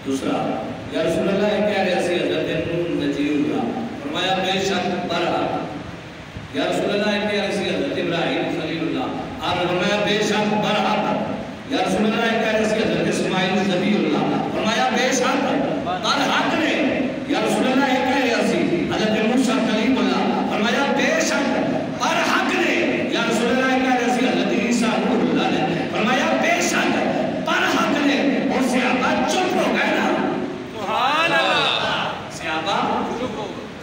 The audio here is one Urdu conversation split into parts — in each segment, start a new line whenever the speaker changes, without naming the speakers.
دوسرا یا رسول اللہ کہہ رہے سی حضرت نوح نجی اللہ فرمایا بے شک برحق یا رسول اللہ کہہ رہے سی حضرت ابراہیم خلیل اللہ آپ نے فرمایا بے شک برحق یا رسول اللہ کہہ رہے سی حضرت اسماعیل ذبی اللہ فرمایا بے شک برحق نے یا رسول اللہ کہہ رہے سی حضرت موسیٰ کلیم اللہ فرمایا بے شک برحق نے یا رسول اللہ کہہ رہے سی حضرت عیسیٰ روح اللہ نے فرمایا بے شک برحق نے اور صحابہ چپ ہو گئے نا سبحان اللہ صحابہ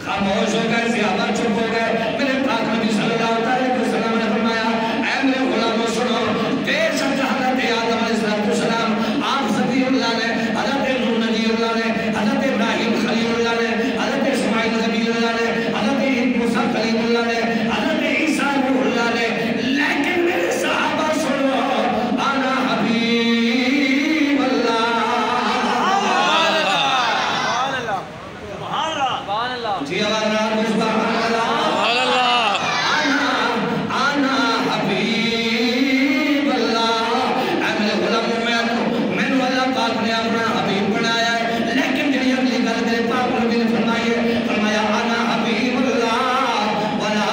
خاموش ہو گئے صحابہ چپ ہو گئے میرے پاک نبی صلی اللہ علیہ وسلم نے فرمایا اے میرے غلاموں سنو بے شک حضرت آدم علیہ السلام آپ ذبی اللہ نے حضرت نوح نجی اللہ نے حضرت ابراہیم خلیل اللہ نے حضرت اسماعیل ذبی اللہ نے حضرت موسیٰ کلیم اللہ نے حضرت عیسیٰ روح اللہ نے لیکن میرے صحابہ سنو انا حبیب اللہ جی آواز نہ سبحان اللہ انا حبیب اللہ اے میرے غلاموں میں اللہ پاک نے اپنا حبیب بنایا ہے لیکن جنہی اگلی گل میرے پاک نبی نے فرمایا انا حبیب اللہ ولا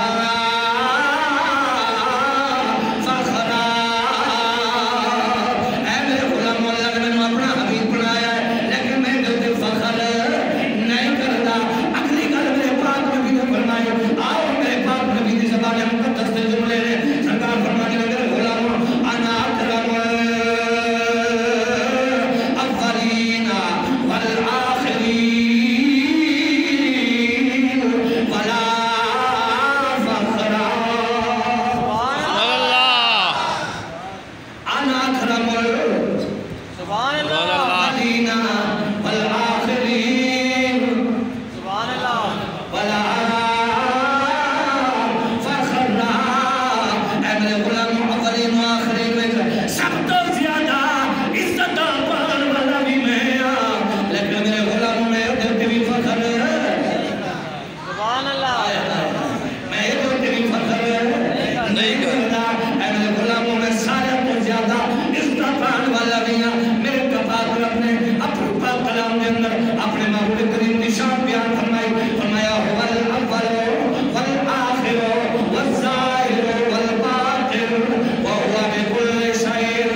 فخرا اے میرے غلاموں اللہ نے میں اپنا حبیب بنایا ہے لیکن میں دل فخر نہیں کرتا اگلی گل میرے پاک نبی نے فرمایا آؤ میرے پاک نبی کی زبان مقدس سے جملے نے سرکار فرمانے لگے میرے غلاموں انا اکرم الاولین والآخرین ولا فخر انا اکرم الاولین والآخرین ولا فخر اے میرے غلاموں اولین و آخرین میں سب تو زیادہ عزت پان والا بھی میں لیکن میرے غلاموں میں ادھر بھی فخر میں ادھر بھی فخر نہیں کرتا اے میرے غلاموں میں سارے تو زیادہ عزت پان والا بھی میرے کپاس اپنے پاک کلام کے اندر اپنے محبوب کریم نشان بیان فرمایا هو الاول والآخر والظاہر والباطن وهو بكل شيء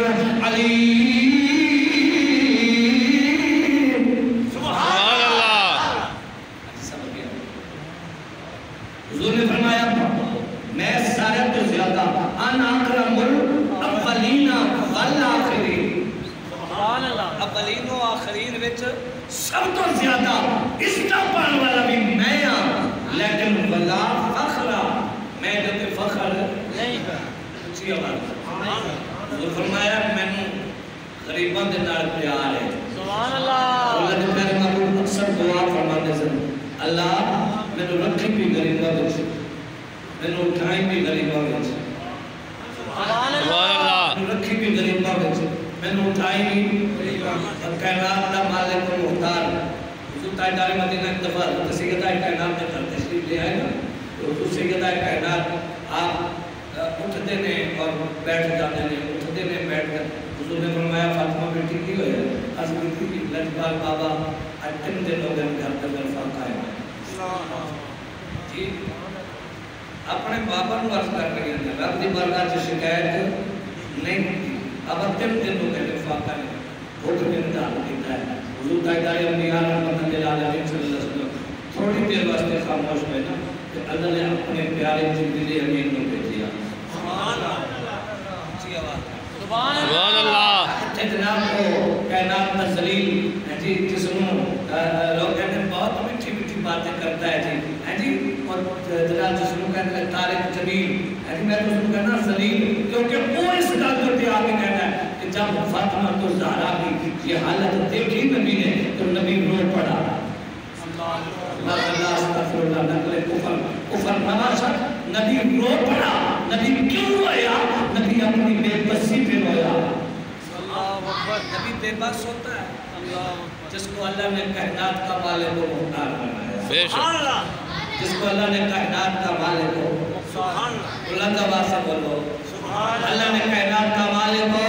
علیم سبحان اللہ حضور نے فرمایا میں سارے تو زیادہ انا اکرم الاولین والآخرین اولین و آخرین وچ سب تو زیادہ عزت پان والا بھی میں لیکن ولا فخر میں جب فخر نہیں اچھی آواز حضور فرمایا میں غریباں دے نال پیار ہے سبحان اللہ اللہ نے میرے محبوب اکثر دعا فرماتے ہیں اللہ میں نے رکھی بھی غریباں وچ میں نے اٹھائی بھی غریباں وچ سبحان اللہ رکھی بھی غریباں وچ میں نے اٹھائی بھی کائنات دا مالک و مختار حضور تاجدار مدینہ ایک دفعہ حضرت سیدہ کائنات نے کر تشریف لے آئے نا حضور سیدہ کائنات آپ اٹھتے نے اور بیٹھ جاتے نے اٹھتے نے بیٹھ کر حضور نے فرمایا فاطمہ بیٹی کی ہوئے از بیٹی کی لجبال بابا آج 3 دن ہو گئے گھر تک الفاق آئے جی اپنے بابا نو عرض کر رہی ہیں رب دی بارگاہ سے شکایت نہیں ہوتی اب 3 دن ہو گئے الفاق آئے حکم انتظار دیتا ہے حضور تاجدار انبیاء رحمت للعالمین صلی اللہ علیہ وسلم تھوڑی دیر واسطے خاموش ہوئے نا کہ اللہ نے اپنے پیارے جبریل امین کو بھیج دیا سبحان اللہ سبحان اللہ جناب کو کائنات تزلیل جی جسموں لوگ کہتے ہیں بہت میٹھی میٹھی باتیں کرتا ہے جی اور جناب جسموں کہتے ہیں طارق جمیل میں تو اس کو کہنا زلیل کیونکہ وہ اس گل کو تیار میں کہنا ہے کہ جب فاطمہ تو زہرا کی یہ حالت دیکھی نبی نے تو نبی رو پڑا اللہ استغفر اللہ نقل کفر نواشا نبی رو پڑا نبی کیوں رویا نبی اپنی بے بسی پہ رویا نبی بے بس ہوتا ہے جس کو اللہ نے کائنات کا مالک و مختار بنایا جس کو اللہ نے کائنات کا مالک ہو بلند آواز سے بولو اللہ نے کائنات کا مالک ہو